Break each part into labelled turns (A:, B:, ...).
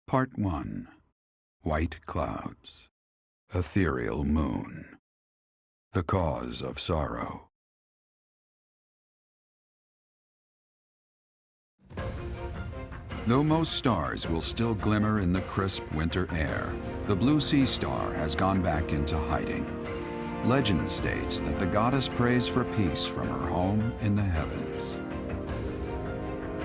A: Part 1. White Clouds. Ethereal Moon. The Cause of Sorrow. Though most stars will still glimmer in the crisp winter air, the blue sea star has gone back into hiding. Legend states that the goddess prays for peace from her home in the heavens.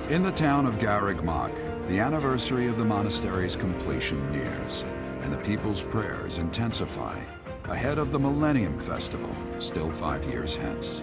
A: In the town of Garreg-Mach, the anniversary of the monastery's completion nears, and the people's prayers intensify ahead of the Millennium Festival, still 5 years hence.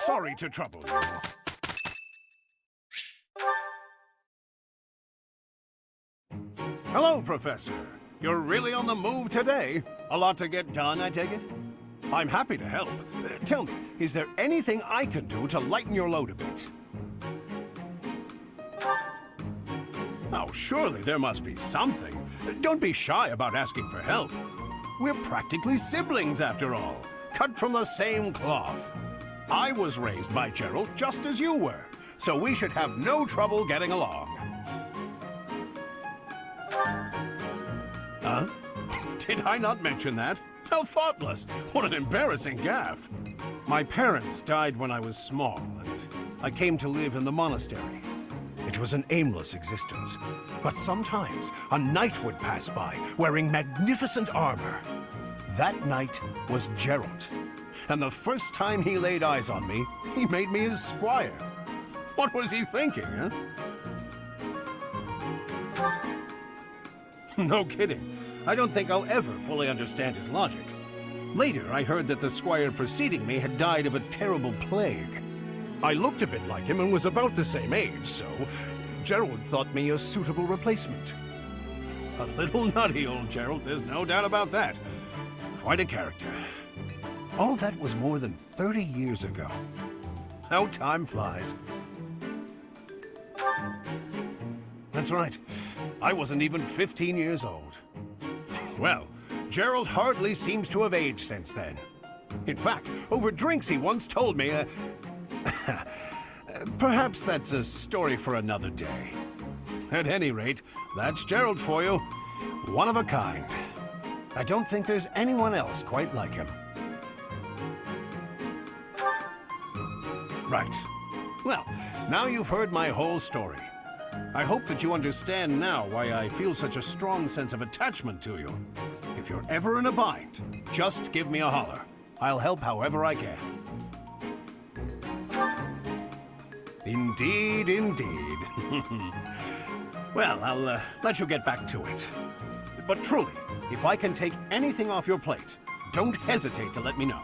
B: Sorry to trouble you. Hello, Professor. You're really on the move today. A lot to get done, I take it? I'm happy to help. Tell me, is there anything I can do to lighten your load a bit? Oh, surely there must be something. Don't be shy about asking for help. We're practically siblings, after all, cut from the same cloth. I was raised by Gerald just as you were, so we should have no trouble getting along. Huh? Did I not mention that? How thoughtless! What an embarrassing gaffe! My parents died when I was small, and I came to live in the monastery. It was an aimless existence, but sometimes a knight would pass by wearing magnificent armor. That knight was Gerald. And the first time he laid eyes on me, he made me his squire. What was he thinking, huh? No kidding. I don't think I'll ever fully understand his logic. Later, I heard that the squire preceding me had died of a terrible plague. I looked a bit like him and was about the same age, so Gerald thought me a suitable replacement. A little nutty, old Gerald, there's no doubt about that. Quite a character. All that was more than 30 years ago. How time flies. That's right. I wasn't even 15 years old. Well, Gerald hardly seems to have aged since then. In fact, over drinks he once told me, perhaps that's a story for another day. At any rate, that's Gerald for you. One of a kind. I don't think there's anyone else quite like him. Right. Well, now you've heard my whole story. I hope that you understand now why I feel such a strong sense of attachment to you. If you're ever in a bind, just give me a holler. I'll help however I can. Indeed, indeed. Well, I'll let you get back to it. But truly, if I can take anything off your plate, don't hesitate to let me know.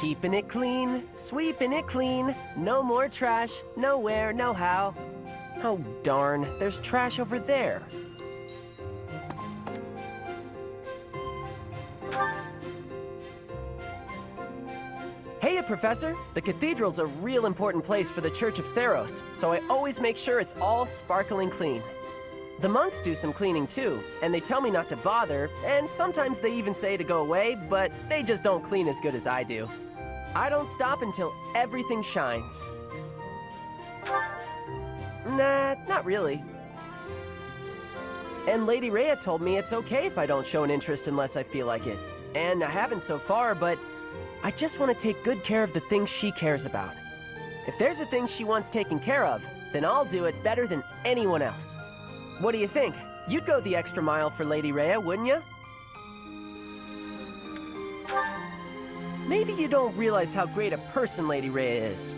C: Keeping it clean, sweeping it clean. No more trash, nowhere, no how. Oh darn, there's trash over there. Hey, Professor! The cathedral's a real important place for the Church of Saros, so I always make sure it's all sparkling clean. The monks do some cleaning too, and they tell me not to bother, and sometimes they even say to go away, but they just don't clean as good as I do. I don't stop until everything shines. Nah, not really. And Lady Rhea told me it's okay if I don't show an interest unless I feel like it. And I haven't so far, but I just want to take good care of the things she cares about. If there's a thing she wants taken care of, then I'll do it better than anyone else. What do you think? You'd go the extra mile for Lady Rhea, wouldn't you? Maybe you don't realize how great a person Lady Rhea is.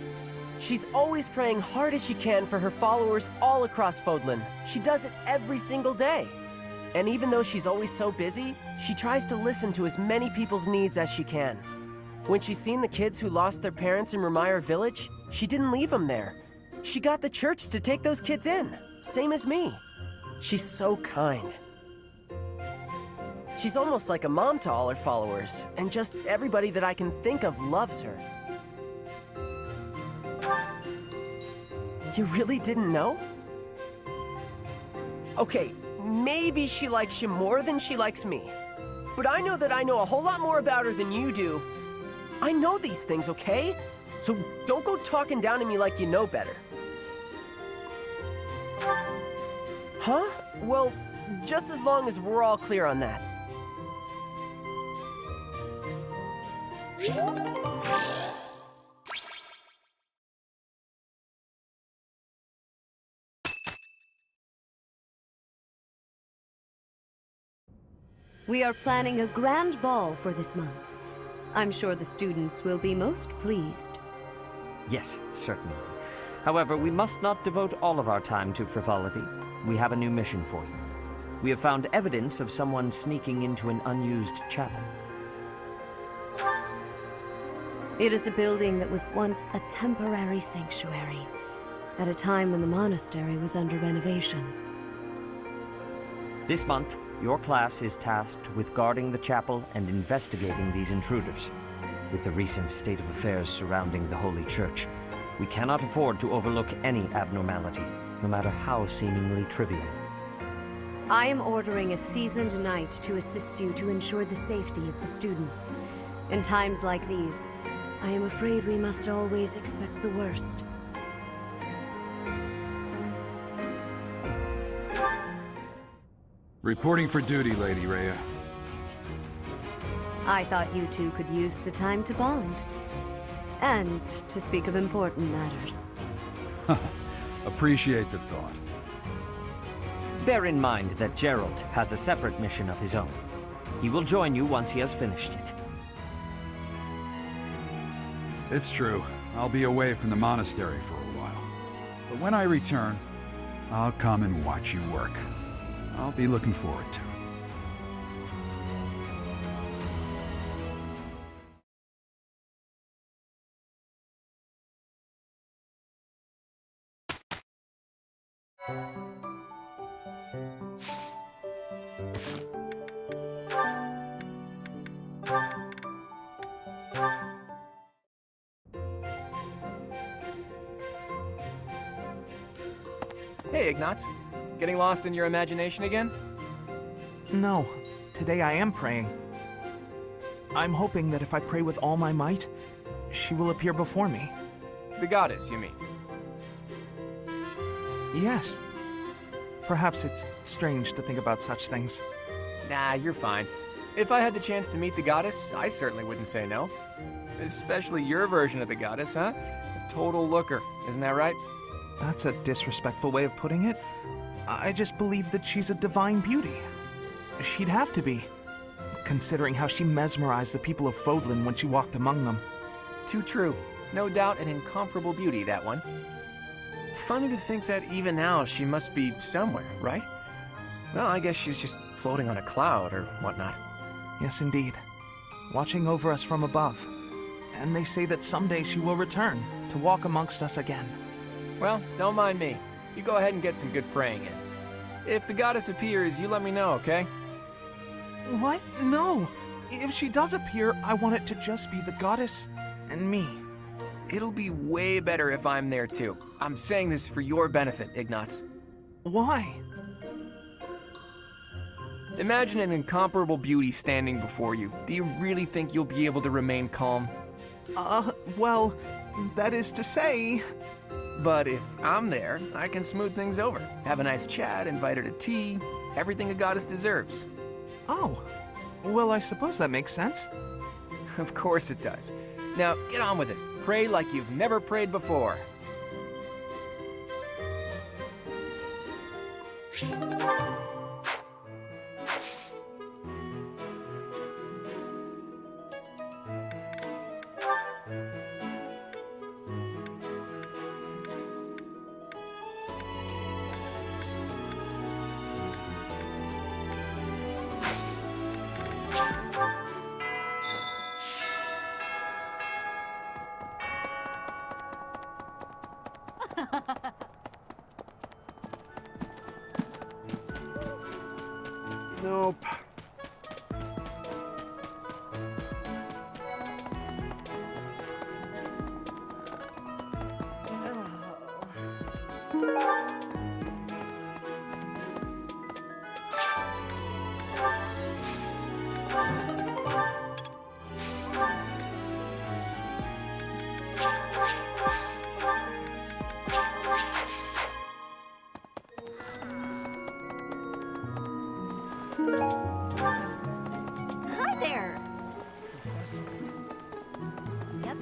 C: She's always praying hard as she can for her followers all across Fodlan. She does it every single day. And even though she's always so busy, she tries to listen to as many people's needs as she can. When she's seen the kids who lost their parents in Ramire Village, she didn't leave them there. She got the church to take those kids in, same as me. She's so kind. She's almost like a mom to all her followers, and just everybody that I can think of loves her. You really didn't know? Okay, maybe she likes you more than she likes me. But I know that I know a whole lot more about her than you do. I know these things, okay? So don't go talking down to me like you know better. Huh? Well, just as long as we're all clear on that.
D: We are planning a grand ball for this month. I'm sure the students will be most pleased.
E: Yes, certainly. However, we must not devote all of our time to frivolity. We have a new mission for you. We have found evidence of someone sneaking into an unused chapel.
D: It is a building that was once a temporary sanctuary, at a time when the monastery was under renovation.
E: This month, your class is tasked with guarding the chapel and investigating these intruders. With the recent state of affairs surrounding the Holy Church, we cannot afford to overlook any abnormality, no matter how seemingly trivial.
D: I am ordering a seasoned knight to assist you to ensure the safety of the students. In times like these, I am afraid we must always expect the worst.
A: Reporting for duty, Lady Rhea.
D: I thought you two could use the time to bond. And to speak of important matters.
A: Appreciate the thought.
E: Bear in mind that Gerald has a separate mission of his own. He will join you once he has finished it.
A: It's true. I'll be away from the monastery for a while. But when I return, I'll come and watch you work. I'll be looking forward to it.
F: Hey, Ignatz. Getting lost in your imagination again?
G: No, today I am praying. I'm hoping that if I pray with all my might, she will appear before me.
F: The goddess, you mean?
G: Yes. Perhaps it's strange to think about such things.
F: Nah, you're fine. If I had the chance to meet the goddess, I certainly wouldn't say no. Especially your version of the goddess, huh? A total looker, isn't that right?
G: That's a disrespectful way of putting it. I just believe that she's a divine beauty. She'd have to be, considering how she mesmerized the people of Fodlan when she walked among them.
F: Too true. No doubt an incomparable beauty, that one. Funny to think that even now she must be somewhere, right? Well, I guess she's just floating on a cloud or whatnot.
G: Yes, indeed. Watching over us from above. And they say that someday she will return to walk amongst us again.
F: Well, don't mind me. You go ahead and get some good praying in. If the goddess appears, you let me know, okay?
G: What? No! If she does appear, I want it to just be the goddess and me.
F: It'll be way better if I'm there too. I'm saying this for your benefit, Ignatz.
G: Why?
F: Imagine an incomparable beauty standing before you. Do you really think you'll be able to remain calm?
G: Well, that is to say...
F: But if I'm there, I can smooth things over. Have a nice chat, invite her to tea, everything a goddess deserves.
G: Oh, well, I suppose that makes sense.
F: Of course it does. Now, get on with it. Pray like you've never prayed before.
B: Nope.
H: Hi there! Yep.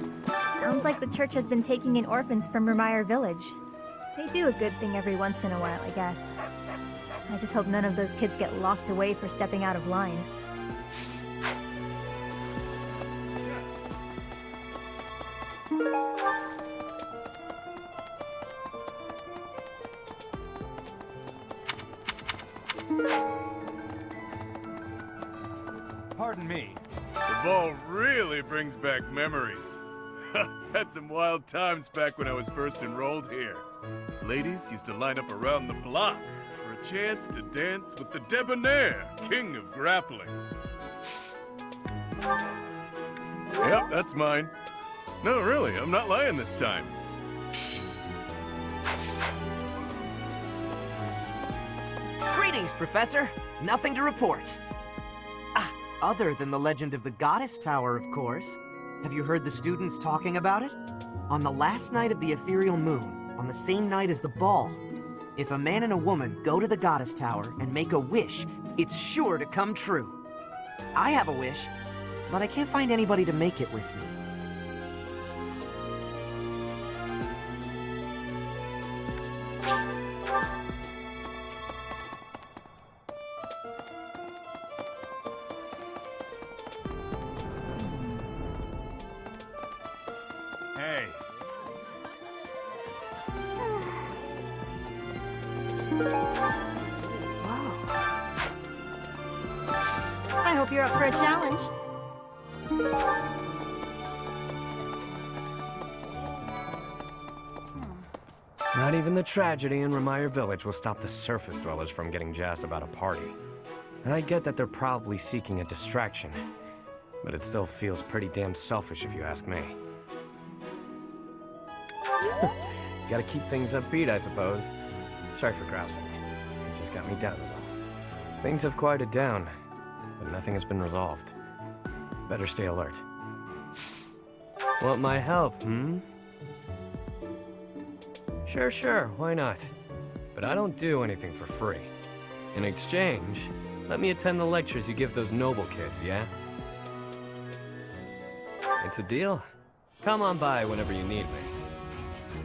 H: Sounds like the church has been taking in orphans from Remire Village. They do a good thing every once in a while, I guess. I just hope none of those kids get locked away for stepping out of line.
I: Pardon me.
J: The ball really brings back memories. Had some wild times back when I was first enrolled here. Ladies used to line up around the block for a chance to dance with the debonair, king of grappling. Yep, that's mine. No, really, I'm not lying this time.
K: Greetings, Professor. Nothing to report. Other than the legend of the Goddess Tower, of course. Have you heard the students talking about it? On the last night of the ethereal moon, on the same night as the ball, if a man and a woman go to the Goddess Tower and make a wish, it's sure to come true. I have a wish, but I can't find anybody to make it with me.
I: Hey.
H: I hope you're up for a challenge.
F: Not even the tragedy in Remire Village will stop the surface dwellers from getting jazzed about a party. I get that they're probably seeking a distraction, but it still feels pretty damn selfish if you ask me. Gotta keep things upbeat, I suppose. Sorry for grousing. It just got me down is all. Things have quieted down, but nothing has been resolved. Better stay alert. Want my help, hmm? Sure, why not? But I don't do anything for free. In exchange, let me attend the lectures you give those noble kids, yeah? It's a deal. Come on by whenever you need me.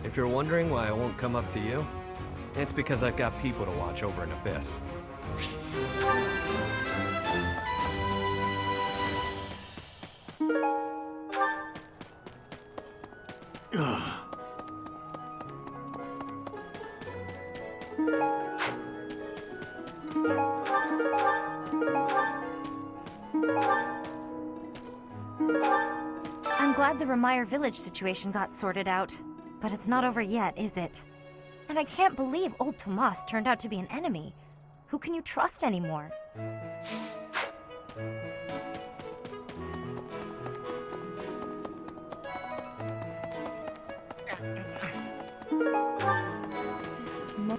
F: If you're wondering why I won't come up to you, it's because I've got people to watch over in Abyss.
H: I'm glad the Remire Village situation got sorted out. But it's not over yet, is it? And I can't believe old Tomas turned out to be an enemy. Who can you trust anymore?
L: This is no...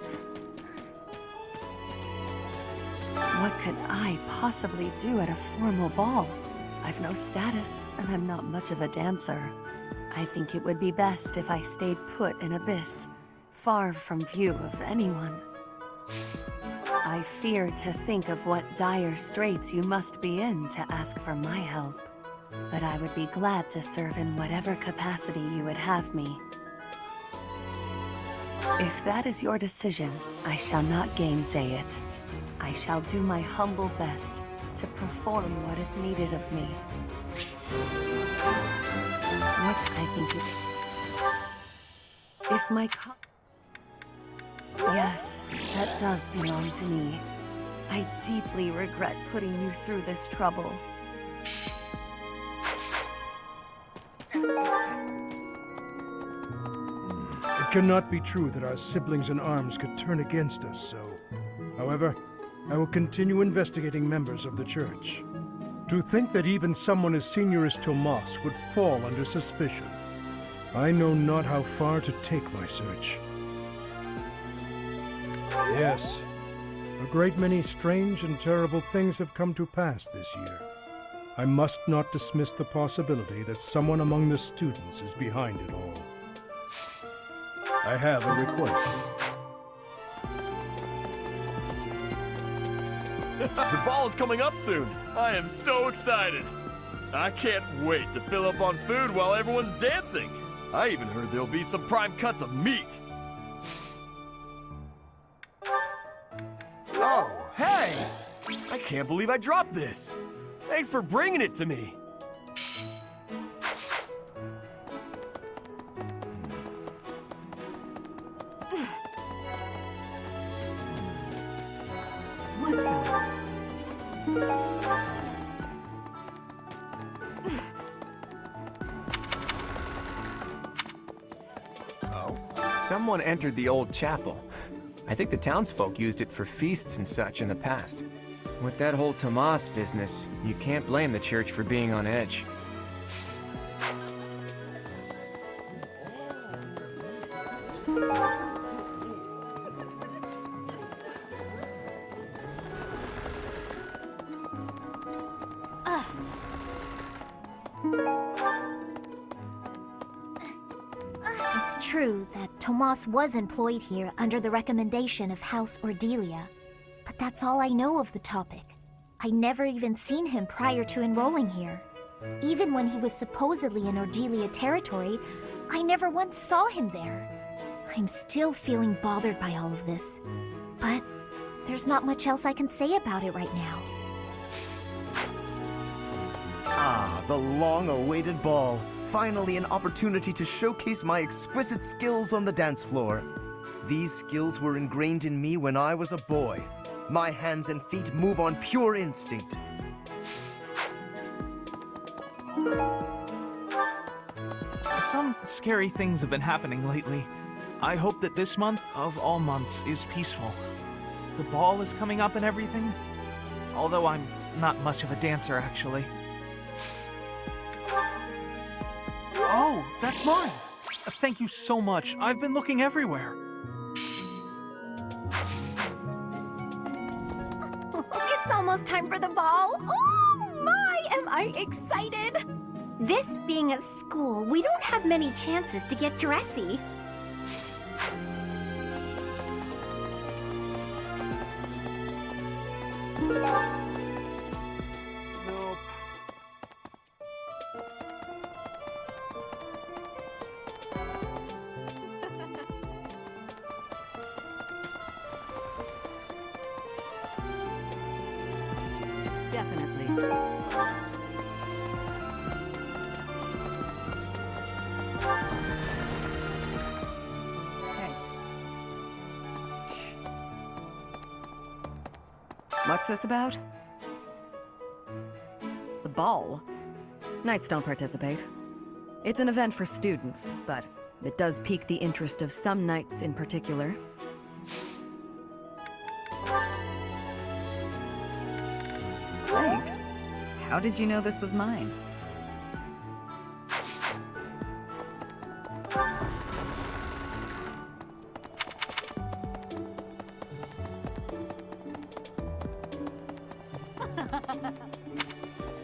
L: What could I possibly do at a formal ball? I've no status, and I'm not much of a dancer. I think it would be best if I stayed put in Abyss, far from view of anyone. I fear to think of what dire straits you must be in to ask for my help. But I would be glad to serve in whatever capacity you would have me. If that is your decision, I shall not gainsay it. I shall do my humble best to perform what is needed of me. What I think is... If my Yes, that does belong to me. I deeply regret putting you through this trouble.
M: It cannot be true that our siblings in arms could turn against us so. However,
I: I will continue investigating members of the church. To think that even someone as senior as Tomas would fall under suspicion. I know not how far to take my search. Yes, a great many strange and terrible things have come to pass this year. I must not dismiss the possibility that someone among the students is behind it all. I have a request.
M: The ball is coming up soon. I am so excited. I can't wait to fill up on food while everyone's dancing. I even heard there'll be some prime cuts of meat. Oh, hey! I can't believe I dropped this. Thanks for bringing it to me.
L: What the?
F: Someone entered the old chapel. I think the townsfolk used it for feasts and such in the past. With that whole Tomas business, you can't blame the church for being on edge.
H: It's true that Tomas was employed here under the recommendation of House Ordelia, but that's all I know of the topic. I never even seen him prior to enrolling here. Even when he was supposedly in Ordelia territory, I never once saw him there. I'm still feeling bothered by all of this, but there's not much else I can say about it right now.
M: Ah, the long-awaited ball. Finally an opportunity to showcase my exquisite skills on the dance floor. These skills were ingrained in me when I was a boy. My hands and feet move on pure instinct.
G: Some scary things have been happening lately. I hope that this month, of all months, is peaceful. The ball is coming up and everything. Although I'm not much of a dancer, actually. Oh, that's mine! Thank you so much. I've been looking everywhere.
H: It's almost time for the ball! Oh my, am I excited! This being a school, we don't have many chances to get dressy.
L: Definitely. Hey. What's this about? The ball. Knights don't participate. It's an event for students, but it does pique the interest of some knights in particular. Thanks. How did you know this was mine?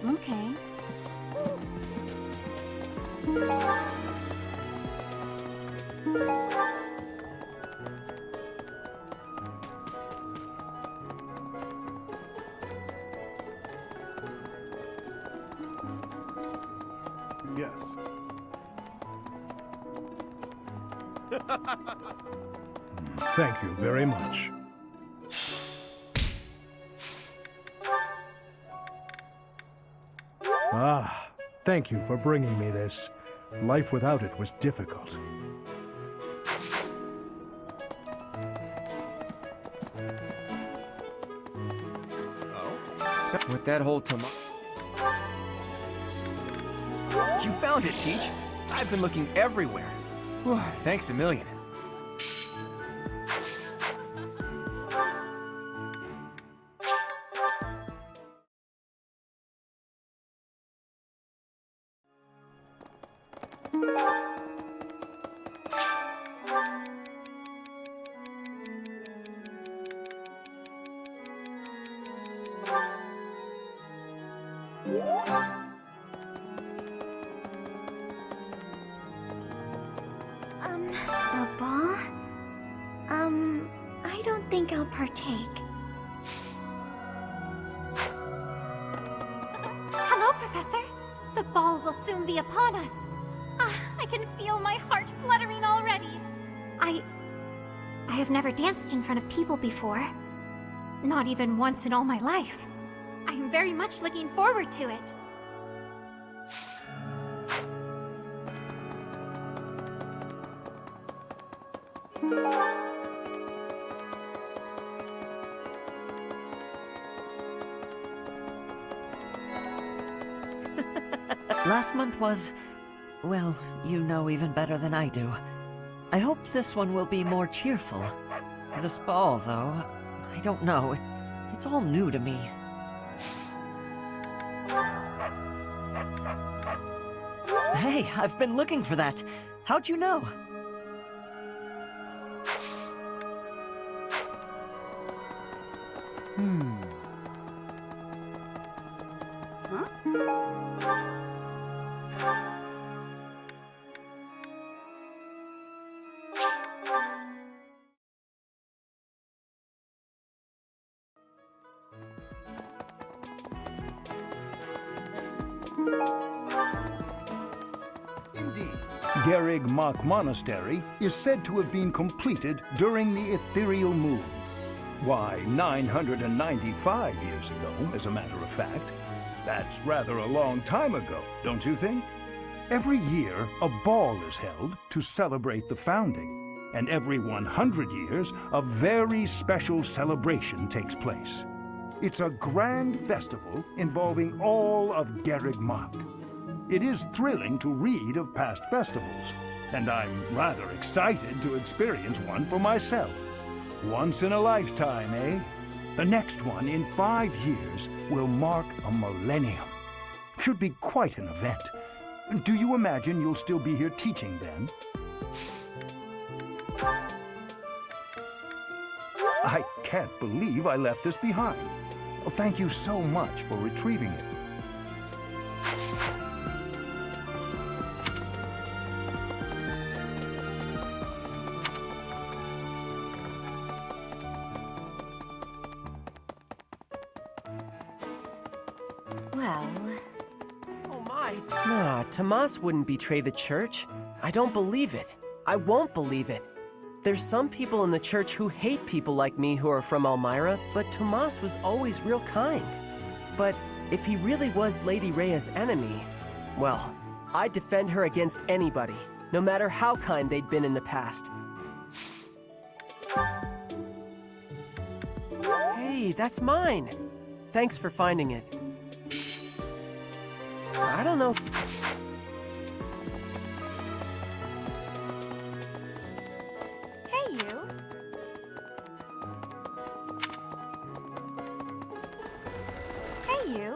H: Okay.
B: Yes.
I: Thank you very much. Ah, thank you for bringing me this. Life without it was difficult.
F: So, with that whole Tomas... You found it, Teach. I've been looking everywhere. Whew, thanks a million.
H: A ball? I don't think I'll partake.
N: Hello, Professor. The ball will soon be upon us. I can feel my heart fluttering already. I have never danced in front of people before. Not even once in all my life. I am very much looking forward to it.
E: Last month was, well, you know even better than I do. I hope this one will be more cheerful. This ball, though, I don't know. It's all new to me. Hey, I've been looking for that. How'd you know?
O: Indeed. Garrig Mach Monastery is said to have been completed during the ethereal moon. Why, 995 years ago, as a matter of fact. That's rather a long time ago, don't you think? Every year, a ball is held to celebrate the founding, and every 100 years, a very special celebration takes place. It's a grand festival involving all of Garrig Mach. It is thrilling to read of past festivals, and I'm rather excited to experience one for myself. Once in a lifetime, eh? The next one in 5 years will mark a millennium. Should be quite an event. Do you imagine you'll still be here teaching then? I can't believe I left this behind. Thank you so much for retrieving it.
L: Well...
C: Oh my. Nah, Tomas wouldn't betray the church. I don't believe it. I won't believe it. There's some people in the church who hate people like me who are from Elmira, but Tomas was always real kind. But if he really was Lady Rhea's enemy, well, I'd defend her against anybody, no matter how kind they'd been in the past. Hey, that's mine. Thanks for finding it. I don't know.
H: Hey, you. Hey, you.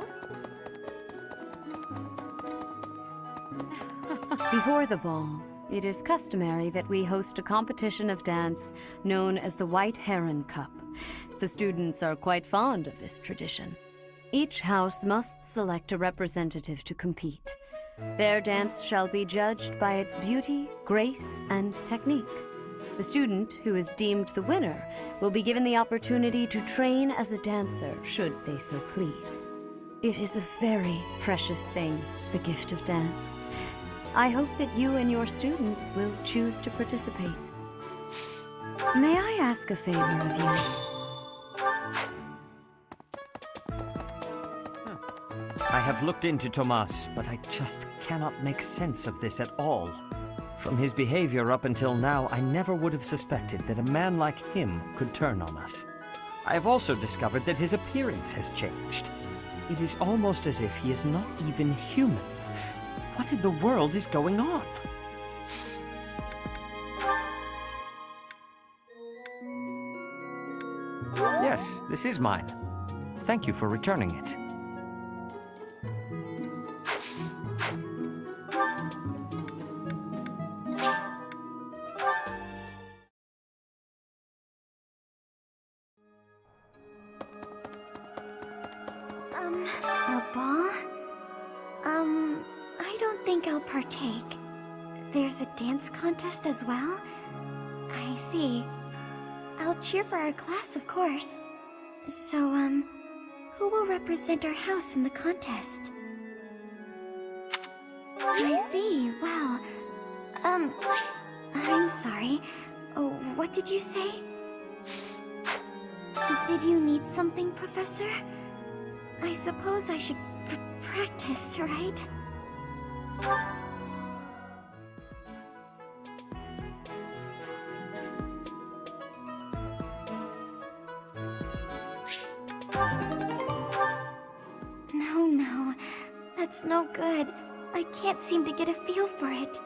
D: Before the ball, it is customary that we host a competition of dance known as the White Heron Cup. The students are quite fond of this tradition. Each house must select a representative to compete. Their dance shall be judged by its beauty, grace, and technique. The student who is deemed the winner will be given the opportunity to train as a dancer, should they so please. It is a very precious thing, the gift of dance. I hope that you and your students will choose to participate. May I ask a favor of you?
E: I have looked into Tomas, but I just cannot make sense of this at all. From his behavior up until now, I never would have suspected that a man like him could turn on us. I have also discovered that his appearance has changed. It is almost as if he is not even human. What in the world is going on? Yes, this is mine. Thank you for returning it.
N: A ball? I don't think I'll partake. There's a dance contest as well? I see. I'll cheer for our class, of course. So, who will represent our house in the contest? I see. Well, I'm sorry. Oh, what did you say? Did you need something, Professor? I suppose I should practice, right? No, that's no good. I can't seem to get a feel for it.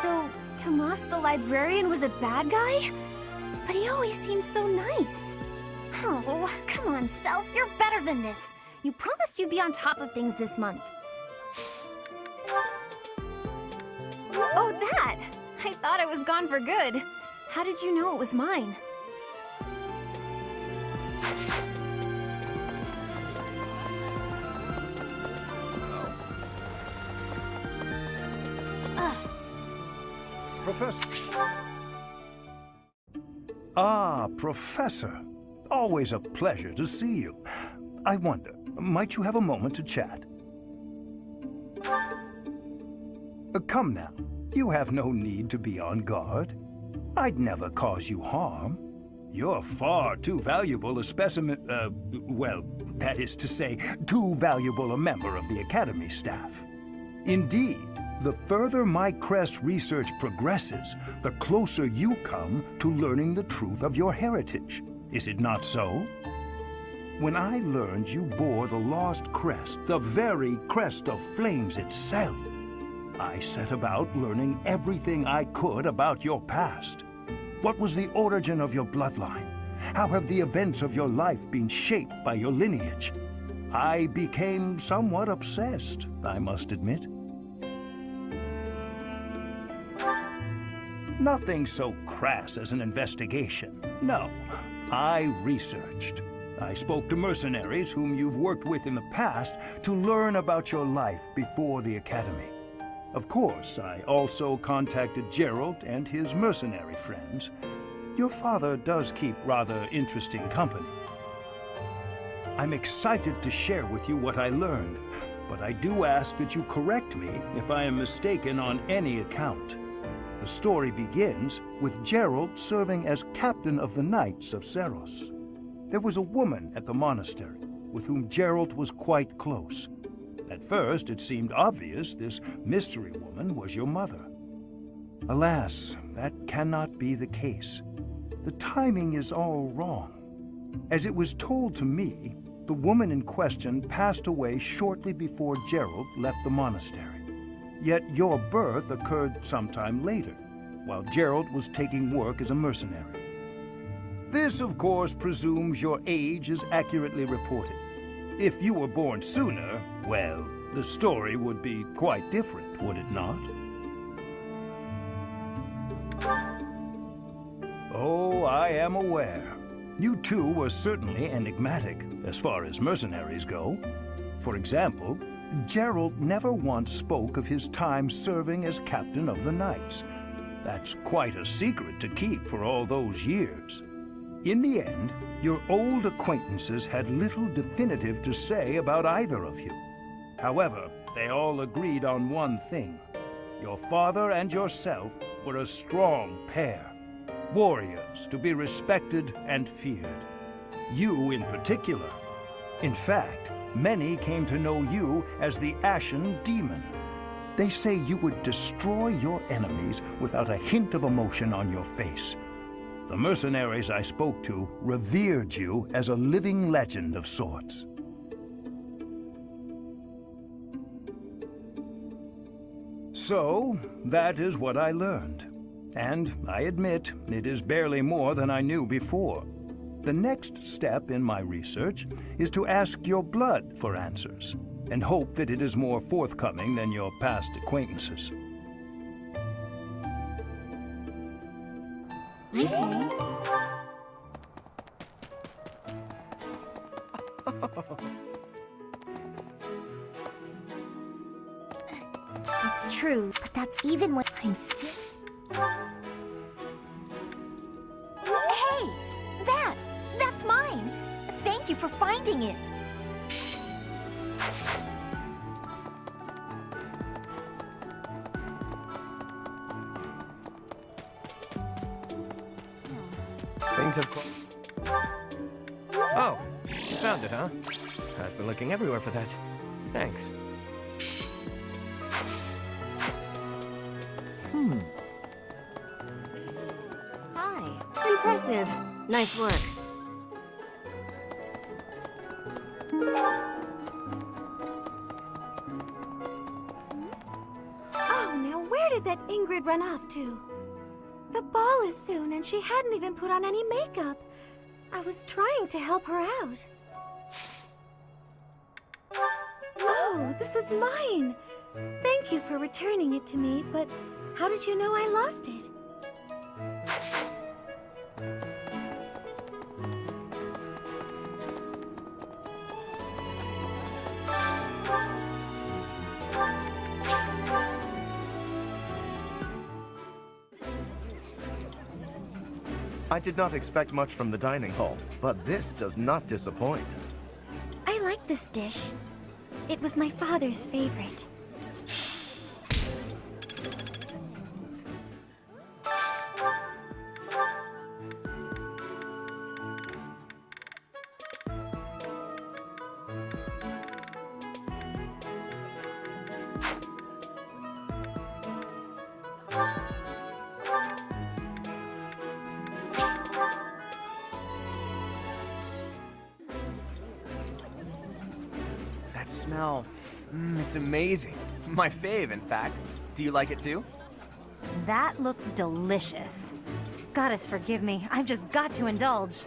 N: So, Tomas the librarian was a bad guy? But he always seemed so nice. Oh, come on, Self, you're better than this. You promised you'd be on top of things this month. Oh, that! I thought it was gone for good. How did you know it was mine?
O: Professor. Ah, Professor. Always a pleasure to see you. I wonder, might you have a moment to chat? Come now, you have no need to be on guard. I'd never cause you harm. You're far too valuable a specimen, well, that is to say, too valuable a member of the Academy staff. Indeed, the further my crest research progresses, the closer you come to learning the truth of your heritage. Is it not so? When I learned you bore the lost crest, the very crest of flames itself, I set about learning everything I could about your past. What was the origin of your bloodline? How have the events of your life been shaped by your lineage? I became somewhat obsessed, I must admit. Nothing so crass as an investigation. No, I researched. I spoke to mercenaries whom you've worked with in the past to learn about your life before the Academy. Of course, I also contacted Gerald and his mercenary friends. Your father does keep rather interesting company. I'm excited to share with you what I learned, but I do ask that you correct me if I am mistaken on any account. The story begins with Gerald serving as captain of the Knights of Seros. There was a woman at the monastery with whom Gerald was quite close. At first, it seemed obvious this mystery woman was your mother. Alas, that cannot be the case. The timing is all wrong. As it was told to me, the woman in question passed away shortly before Gerald left the monastery. Yet your birth occurred sometime later, while Gerald was taking work as a mercenary. This, of course, presumes your age is accurately reported. If you were born sooner, well, the story would be quite different, would it not? Oh, I am aware. You two were certainly enigmatic, as far as mercenaries go. For example, Gerald never once spoke of his time serving as captain of the Knights. That's quite a secret to keep for all those years. In the end, your old acquaintances had little definitive to say about either of you. However, they all agreed on one thing. Your father and yourself were a strong pair, warriors to be respected and feared. You in particular. In fact, many came to know you as the Ashen Demon. They say you would destroy your enemies without a hint of emotion on your face. The mercenaries I spoke to revered you as a living legend of sorts. So, that is what I learned. And I admit, it is barely more than I knew before. The next step in my research is to ask your blood for answers, and hope that it is more forthcoming than your past acquaintances.
L: Okay.
N: It's true, but that's even when I'm still... Hey! That's mine! Thank you for finding it!
F: Things have... Oh, you found it, huh? I've been looking everywhere for that. Thanks.
D: Hi. Impressive. Nice work.
P: Oh, now where did that Ingrid run off to? The ball is soon, and she hadn't even put on any makeup. I was trying to help her out. Oh, this is mine! Thank you for returning it to me, but how did you know I lost it?
M: I did not expect much from the dining hall, but this does not disappoint.
N: I like this dish. It was my father's favorite.
F: That smell, it's amazing. My fave, in fact. Do you like it too?
H: That looks delicious. Goddess forgive me, I've just got to indulge.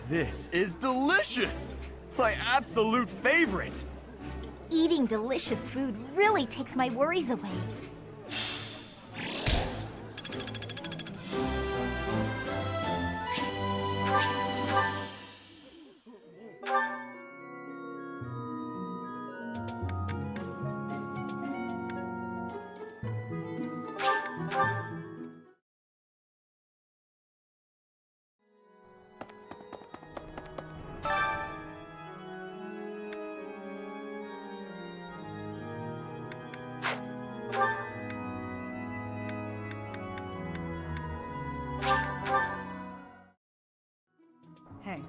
F: This is delicious! My absolute favorite!
N: Eating delicious food really takes my worries away.
L: Hey.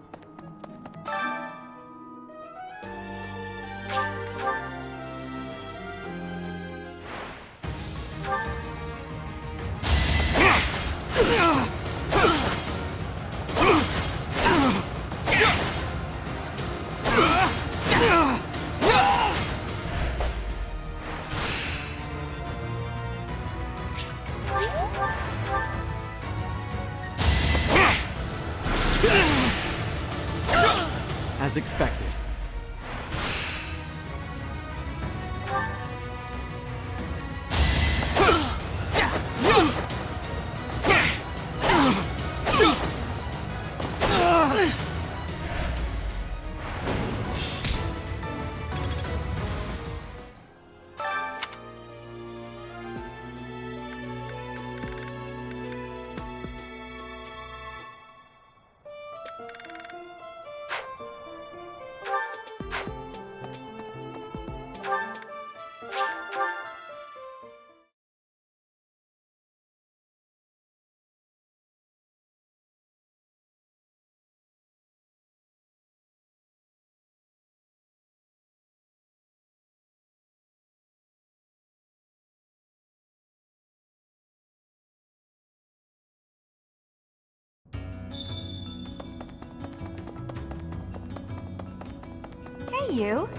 F: As expected.
N: Hey, you.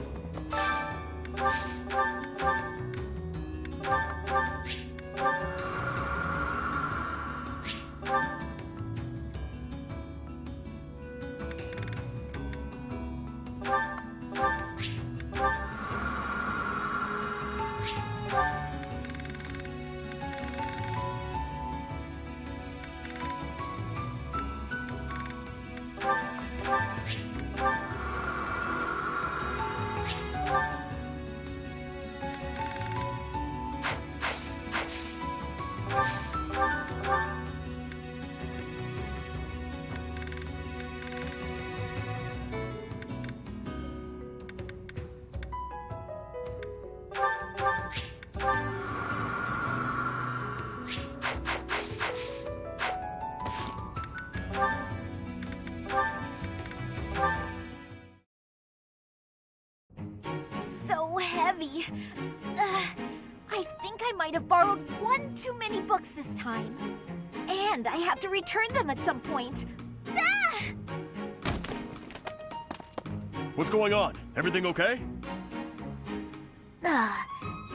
N: So heavy. I think I might have borrowed one too many books this time. And I have to return them at some point. Ah!
Q: What's going on? Everything okay?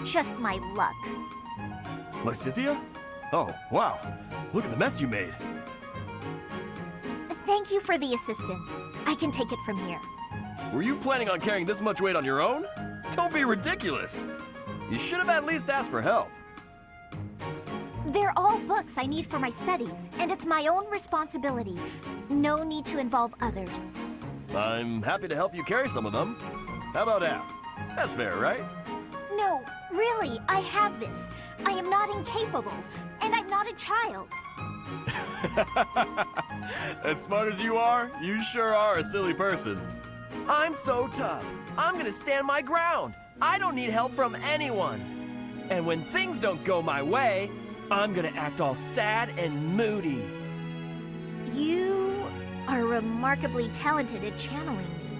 N: Just my luck.
Q: Lysithia? Oh, wow. Look at the mess you made.
N: Thank you for the assistance. I can take it from here.
Q: Were you planning on carrying this much weight on your own? Don't be ridiculous. You should have at least asked for help.
N: They're all books I need for my studies, and it's my own responsibility. No need to involve others.
Q: I'm happy to help you carry some of them. How about half? That's fair, right?
N: No, really, I have this. I am not incapable, and I'm not a child.
Q: As smart as you are, you sure are a silly person.
C: I'm so tough. I'm gonna stand my ground. I don't need help from anyone. And when things don't go my way, I'm gonna act all sad and moody.
N: You are remarkably talented at channeling me.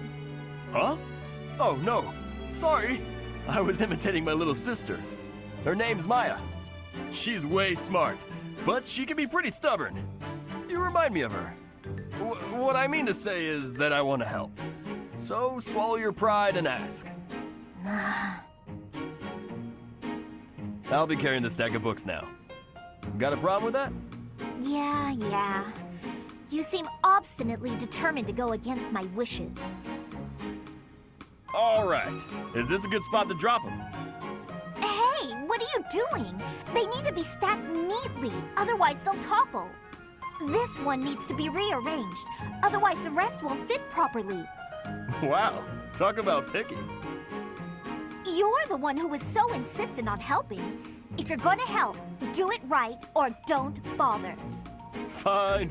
Q: Huh? Oh, no. Sorry. I was imitating my little sister. Her name's Maya. She's way smart, but she can be pretty stubborn. You remind me of her. What I mean to say is that I want to help. So swallow your pride and ask. I'll be carrying the stack of books now. Got a problem with that?
N: Yeah. You seem obstinately determined to go against my wishes.
Q: All right. Is this a good spot to drop them?
N: Hey, what are you doing? They need to be stacked neatly, otherwise they'll topple. This one needs to be rearranged, otherwise the rest won't fit properly.
Q: Wow, talk about picky.
N: You're the one who was so insistent on helping. If you're gonna help, do it right or don't bother.
Q: Fine.